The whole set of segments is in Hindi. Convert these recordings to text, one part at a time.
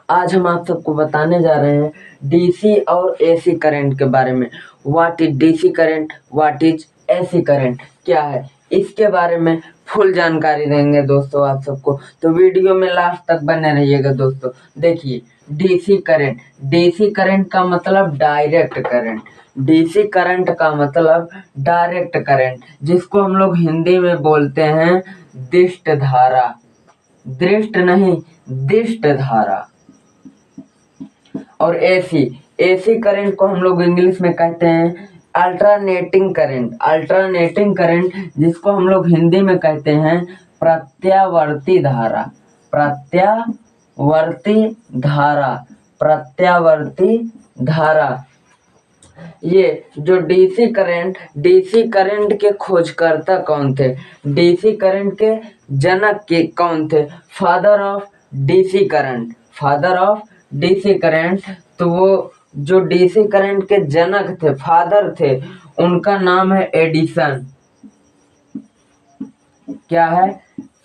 आज हम आप सबको बताने जा रहे हैं डीसी और एसी करंट के बारे में। What is DC current, what is AC current, क्या है, इसके बारे में फुल जानकारी देंगे दोस्तों आप सबको। तो वीडियो में लास्ट तक बने रहिएगा दोस्तों। देखिए, डीसी करंट का मतलब डायरेक्ट करंट। डीसी करंट का मतलब डायरेक्ट करंट, जिसको हम लोग हिंदी में बोलते हैं दिष्ट धारा। दृष्ट नहीं, दिष्ट धारा। और एसी करंट को हम लोग इंग्लिश में कहते हैं अल्टरनेटिंग करंट। अल्टरनेटिंग करंट, जिसको हम लोग हिंदी में कहते हैं प्रत्यावर्ती धारा। प्रत्यावर्ती धारा, प्रत्यावर्ती धारा। ये जो डीसी करंट के खोजकर्ता कौन थे, डीसी करंट के जनक के कौन थे, father of DC current, father of DC current. तो वो जो डीसी करंट के जनक थे, फादर थे, उनका नाम है एडिसन। क्या है?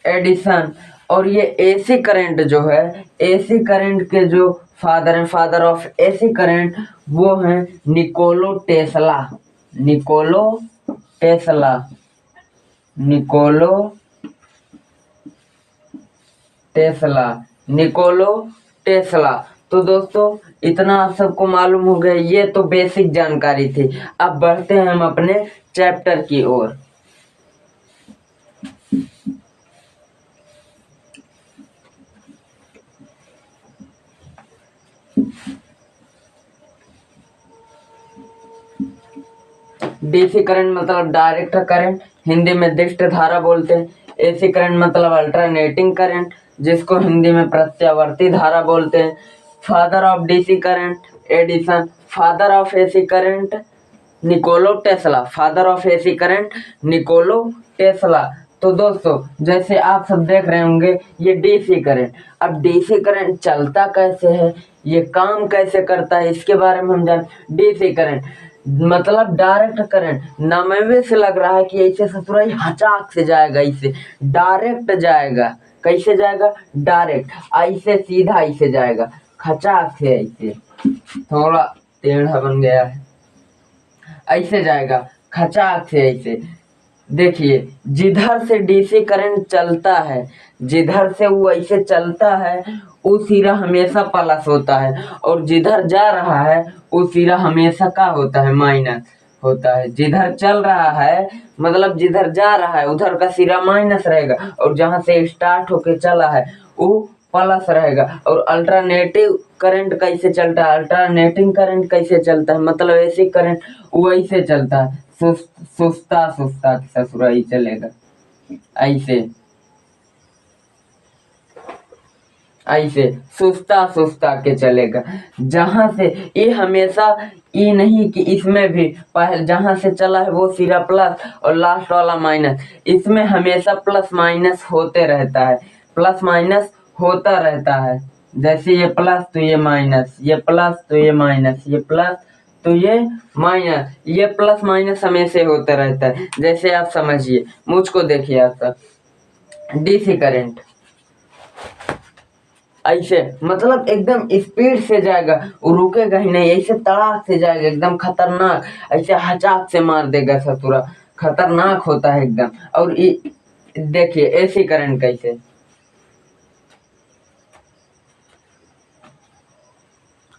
एडिसन। और ये एसी करंट जो है, एसी करंट के जो फादर हैं, फादर ऑफ एसी करंट, वो हैं Nikola Tesla. Nikola Tesla, Nikola Tesla, Nikola Tesla. तो दोस्तों, इतना आप सबको मालूम हो गया। ये तो बेसिक जानकारी थी। अब बढ़ते हैं हम अपने चैप्टर की ओर। डीसी करंट मतलब डायरेक्ट करंट, हिंदी में दिष्ट धारा बोलते हैं। एसी करंट मतलब अल्टरनेटिंग करंट, जिसको हिंदी में प्रत्यावर्ती धारा बोलते हैं। Father of DC current Edison, father of AC current Nikola Tesla, father of AC current Nikola Tesla. तो दोस्तों, जैसे आप सब देख रहे होंगे, ये डीसी करंट। अब डीसी करंट चलता कैसे है, ये काम कैसे करता है, इसके बारे में हम जान। डीसी करंट मतलब डायरेक्ट करंट। नामे से लग रहा है कि ऐसे ससुराई हचाक से जाएगा, ऐसे डायरेक्ट जाएगा। कैसे जाएगा? डायरेक्ट, ऐसे सीधा ऐसे जाएगा, खचाक से ऐसे। थोड़ा टेढ़ा बन गया है, ऐसे जाएगा खचाक से ऐसे। देखिए, जिधर से डीसी करंट चलता है, जिधर से वो ऐसे चलता है, वो सिरा हमेशा प्लस होता है, और जिधर जा रहा है वो सिरा हमेशा का होता है, माइनस होता है। जिधर चल रहा है मतलब जिधर जा रहा है उधर का सिरा माइनस रहेगा, और जहां से स्टार्ट होके चला है वो प्लस रहेगा। और अल्टरनेटिव करंट कैसे चलता है, अल्टरनेटिंग करंट कैसे चलता है, मतलब ऐसे करंट वैसे चलता है, सुस्ता सुस्ता ससुराई चलेगा, ऐसे ऐसे सुस्ता सुस्ता के चलेगा। जहां से ये हमेशा, ये नहीं कि इसमें भी पहले जहां से चला है वो सिरा प्लस और लास्ट वाला माइनस, इसमें हमेशा प्लस माइनस होते रहता है, प्लस माइनस होता रहता है। जैसे ये प्लस तो ये माइनस, ये प्लस तो ये माइनस, ये प्लस तो ये माइनस, ये प्लस माइनस हमेशा होता रहता है। जैसे आप समझिए, मुझको देखिए आप सब, डीसी करंट ऐसे मतलब एकदम स्पीड से जाएगा, वो रुकेगा ही नहीं, ऐसे तड़ाक से जाएगा, एकदम खतरनाक, ऐसे हचाक से मार देगा ससुरा, खतरनाक होता है एकदम। और ये देखिए एसी करंट कैसे,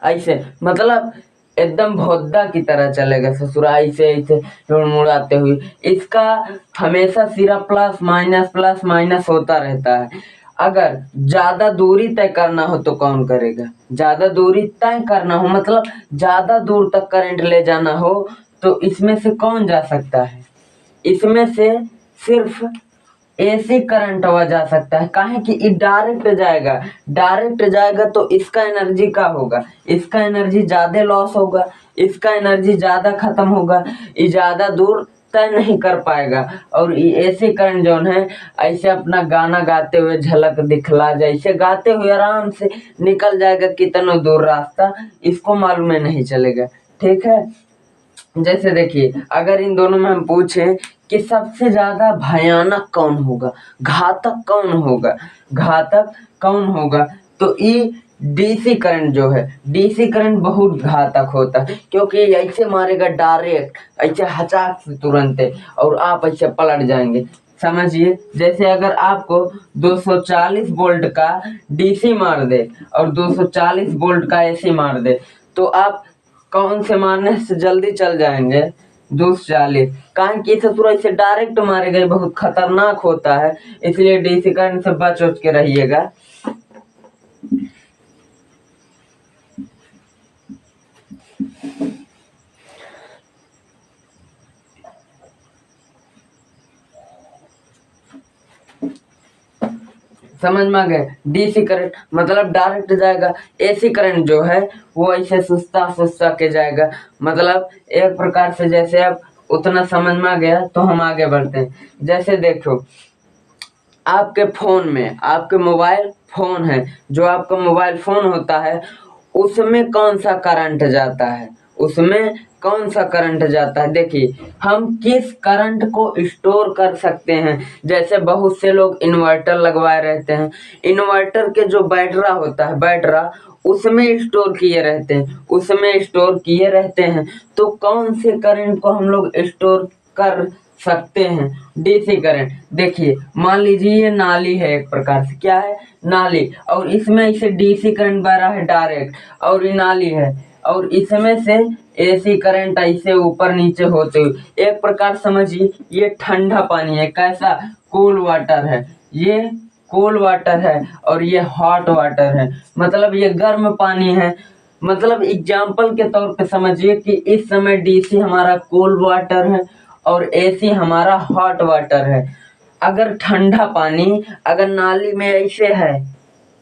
ऐसे मतलब एकदम भोद्दा की तरह चलेगा ससुरा, ऐसे ऐसे मुड़ाते हुए। इसका हमेशा सिरा प्लस माइनस होता रहता है। अगर ज्यादा दूरी तय करना हो तो कौन करेगा? ज्यादा दूरी तय करना हो मतलब ज्यादा दूर तक करंट ले जाना हो, तो इसमें से कौन जा सकता है? इसमें से सिर्फ एसी करंट हुआ जा सकता है। काहे कि ये डायरेक्ट जाएगा, डायरेक्ट जाएगा तो इसका एनर्जी का होगा, इसका एनर्जी ज्यादा लॉस होगा, इसका एनर्जी ज्यादा खत्म होगा, ये ज्यादा दूर तय नहीं कर पाएगा। और ये एसी करंट जो है, ऐसे अपना गाना गाते हुए झलक दिखला, जैसे गाते हुए आराम से निकल जाएगा कितना दूर रास्ता, इसको मालूम नहीं चलेगा। ठीक है, जैसे देखिए, अगर इन दोनों में हम पूछें कि सबसे ज्यादा भयानक कौन होगा, घातक कौन होगा, घातक कौन होगा, तो ये डीसी करंट जो है, डीसी करंट बहुत घातक होता है, क्योंकि ऐसे मारेगा डायरेक्ट, ऐसे हचाक से तुरंत है, और आप ऐसे पलट जाएंगे। समझिए, जैसे अगर आपको 240 वोल्ट का डीसी मार दे और 240 वोल्ट का एसी मार दे, तो आप कौन से मारने से जल्दी चल जाएंगे? 240। कारण कि ससुर ऐसे डायरेक्ट मारे गए बहुत खतरनाक होता है, इसलिए डीसी करंट से बच उच के रहिएगा। समझ में आ गए? डीसी करंट मतलब डायरेक्ट जाएगा, एसी करंट जो है वो ऐसे सुस्ता सुस्ता के जाएगा। मतलब एक प्रकार से, जैसे अब उतना समझ में आ गया तो हम आगे बढ़ते हैं। जैसे देखो, आपके फोन में, आपके मोबाइल फोन है, जो आपका मोबाइल फोन होता है उसमें कौन सा करंट जाता है, उसमें कौन सा करंट जाता है? देखिए, हम किस करंट को स्टोर कर सकते हैं। जैसे बहुत से लोग इन्वर्टर लगवाए रहते हैं, इन्वर्टर के जो बैटरा होता है, बैटरा उसमें स्टोर किए रहते हैं, उसमें स्टोर किए रहते हैं। तो कौन से करंट को हम लोग स्टोर कर सकते हैं? DC current. देखिए, मान लीजिए ये नाली है, एक प्रकार से क्या है? नाली, और इसमें इसे डीसी करंट बह रहा है डायरेक्ट, और ये नाली है, और इसमें से एसी करंट ऐसे ऊपर नीचे होते हुए, एक प्रकार समझिए ये ठंडा पानी है। कैसा? कूल वाटर है, ये कूल वाटर है, और ये हॉट वाटर है, मतलब ये गर्म पानी है। मतलब एग्जाम्पल के तौर पे समझिए कि इस समय डीसी हमारा कूल वाटर है और एसी हमारा हॉट वाटर है। अगर ठंडा पानी अगर नाली में ऐसे है,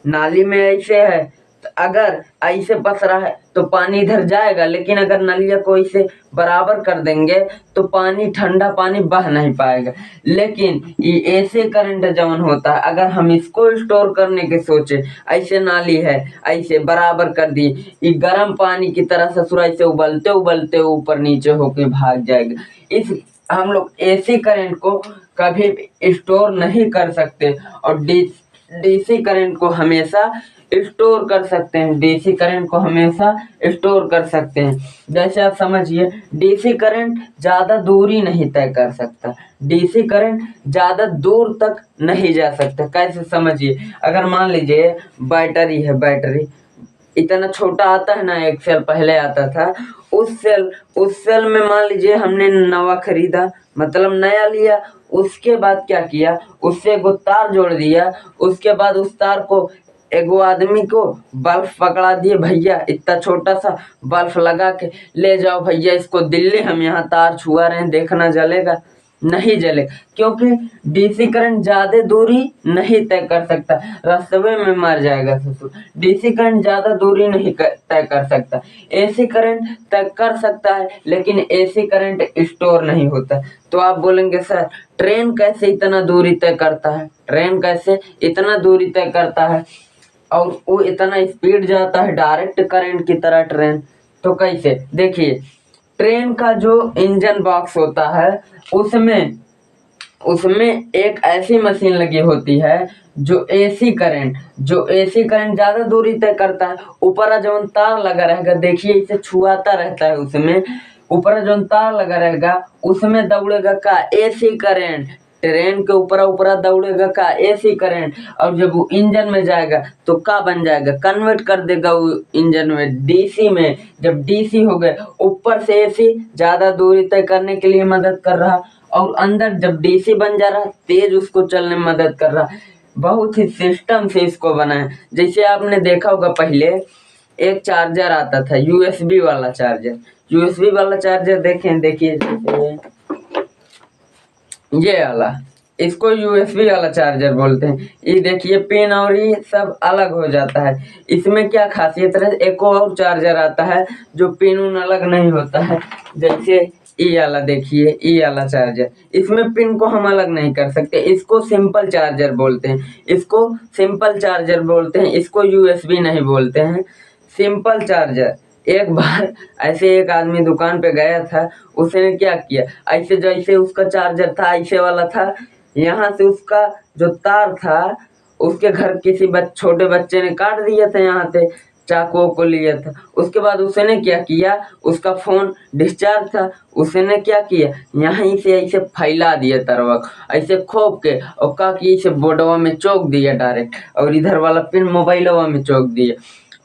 नाली में ऐसे है, तो अगर ऐसे बस रहा है तो पानी इधर जाएगा, लेकिन अगर नलिया को ऐसे बराबर कर देंगे तो पानी, ठंडा पानी बह नहीं पाएगा। लेकिन ये ऐसे करंट जवन होता है, अगर हम इसको स्टोर करने के सोचे, ऐसे नाली है, ऐसे बराबर कर दी, ये गर्म पानी की तरह ससुराई से उबलते उबलते ऊपर नीचे होके भाग जाएगा। इस हम लोग एसी करंट को कभी भी स्टोर नहीं कर सकते, और डीसी करंट को हमेशा स्टोर कर सकते हैं, डीसी करंट को हमेशा स्टोर कर सकते हैं। जैसे आप समझिए, डीसी करंट ज्यादा दूरी नहीं तय कर सकता, डीसी करंट ज्यादा दूर तक नहीं जा सकता। कैसे? समझिए, अगर मान लीजिए बैटरी है, बैटरी इतना छोटा आता है ना, एक सेल पहले आता था, उस सेल में मान लीजिए हमने नवा खरीदा, मतलब नया लिया, उसके बाद क्या किया, उससे एगो तार जोड़ दिया, उसके बाद उस तार को एगो आदमी को बल्ब पकड़ा दिए, भैया इतना छोटा सा बल्ब लगा के ले जाओ भैया इसको दिल्ली, हम यहाँ तार छुआ रहे हैं, देखना जलेगा? नहीं जलेगा, क्योंकि डीसी करंट ज्यादा दूरी नहीं तय कर सकता, रास्ते में मर जाएगा ससुर। डीसी करंट ज्यादा दूरी नहीं तय कर सकता, एसी करंट तय कर सकता है, लेकिन एसी करंट स्टोर नहीं होता। तो आप बोलेंगे सर ट्रेन कैसे इतना दूरी तय करता है, ट्रेन कैसे इतना दूरी तय करता है, और वो इतना स्पीड जाता है डायरेक्ट करंट की तरह ट्रेन? तो कैसे? देखिए, ट्रेन का जो इंजन बॉक्स होता है उसमें उसमें एक ऐसी मशीन लगी होती है जो एसी करंट ज्यादा दूरी तय करता है। ऊपर जो तार लगा रहेगा, देखिए इसे छुआता रहता है, उसमें ऊपर जो तार लगा रहेगा उसमें दौड़ेगा का एसी करंट, ट्रेन के ऊपर ऊपर दौड़ेगा का एसी करंट, और जब वो इंजन में जाएगा तो का बन जाएगा, कन्वर्ट कर देगा वो इंजन में डीसी में। जब डीसी हो गए, ऊपर से एसी ज्यादा दूरी तय करने के लिए मदद कर रहा, और अंदर जब डीसी बन जा रहा, तेज उसको चलने में मदद कर रहा। बहुत ही सिस्टम से इसको बनाया। जैसे आपने देखा होगा पहले एक चार्जर आता था, यूएसबी वाला चार्जर, यूएसबी वाला चार्जर देखें, देखिए जैसे ये वाला, इसको यूएसबी वाला चार्जर बोलते हैं। ये देखिए पिन और ये सब अलग हो जाता है। इसमें क्या खासियत है, एक और चार्जर आता है जो पिन उन अलग नहीं होता है, जैसे ये वाला देखिए, ये वाला चार्जर, इसमें पिन को हम अलग नहीं कर सकते, इसको सिंपल चार्जर बोलते हैं, इसको सिंपल चार्जर बोलते हैं, इसको यूएसबी नहीं बोलते हैं, सिंपल चार्जर। एक बार ऐसे एक आदमी दुकान पे गया था, उसने क्या किया, ऐसे जैसे उसका चार्जर था ऐसे वाला था, यहाँ से उसका जो तार था उसके घर किसी छोटे बच्चे ने काट दिया था यहाँ से, चाकुओं को लिया था। उसके बाद उसने क्या किया, उसका फोन डिस्चार्ज था, उसने क्या किया, यहीं से ऐसे फैला दिया तरवक, ऐसे खोप के और का कि इसे बोर्डवा में चौक दिया डायरेक्ट, और इधर वाला पिन मोबाइलवा में चौक दिया।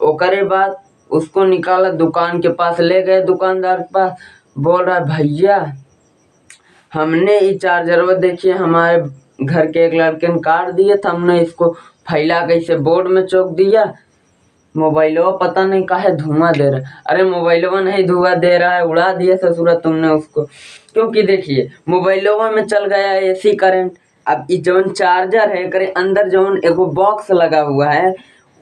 ओकरे बाद उसको निकाला, दुकान के पास ले गए, दुकानदार के पास, बोल रहा है भैया हमने ये चार्जरवा देखिए हमारे घर के एक लड़के ने काट दिया था, हमने इसको फैला के इसे बोर्ड में चौक दिया, मोबाइलवा पता नहीं काहे धुआं दे रहा है। अरे मोबाइलवा नहीं धुआं दे रहा है, उड़ा दिया ससुरा तुमने उसको, क्योंकि देखिए मोबाइलवा में चल गया एसी करंट। अब ये जौन चार्जर है करे अंदर जौन एगो बॉक्स लगा हुआ है,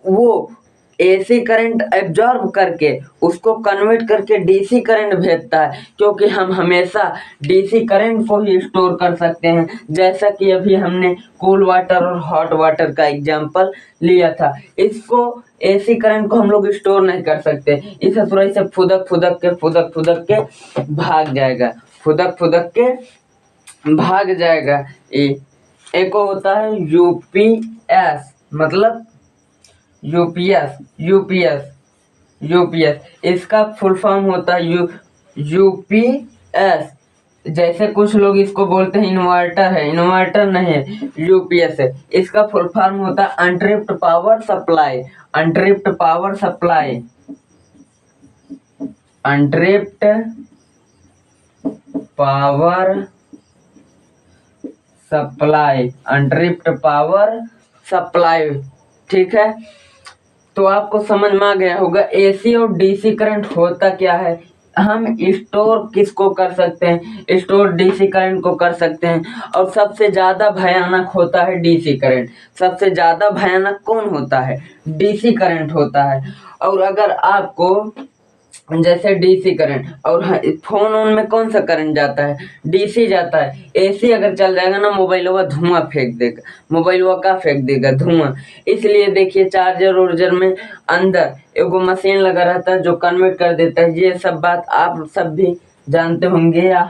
वो एसी करंट एब्जॉर्ब करके उसको कन्वर्ट करके डीसी करंट भेजता है, क्योंकि हम हमेशा डीसी करंट को ही स्टोर कर सकते हैं। जैसा कि अभी हमने कूल वाटर और हॉट वाटर का एग्जांपल लिया था, इसको एसी करंट को हम लोग स्टोर नहीं कर सकते। इस तरह से फुदक फुदक के भाग जाएगा, फुदक के भाग जाएगा। एक होता है यूपीएस, मतलब यूपीएस इसका फुल फॉर्म होता है यूपीएस। जैसे कुछ लोग इसको बोलते हैं इन्वर्टर है, इन्वर्टर नहीं है, यूपीएस है। इसका फुल फॉर्म होता है uninterrupted power supply, uninterrupted power supply, uninterrupted power supply, uninterrupted power supply. ठीक है, तो आपको समझ में आ गया होगा एसी और डीसी करंट होता क्या है। हम स्टोर किसको कर सकते हैं, स्टोर डीसी करंट को कर सकते हैं, और सबसे ज्यादा भयानक होता है डीसी करंट। सबसे ज्यादा भयानक कौन होता है, डीसी करंट होता है। और अगर आपको जैसे डीसी करंट और फोन ऑन में कौन सा करंट जाता है, डीसी जाता है। एसी अगर चल जाएगा ना, मोबाइलवा धुआं फेंक देगा, मोबाइलवा का फेंक देगा धुआं। इसलिए देखिए चार्जर उर्जर में अंदर एगो मशीन लगा रहता है जो कन्वर्ट कर देता है। ये सब बात आप सब भी जानते होंगे या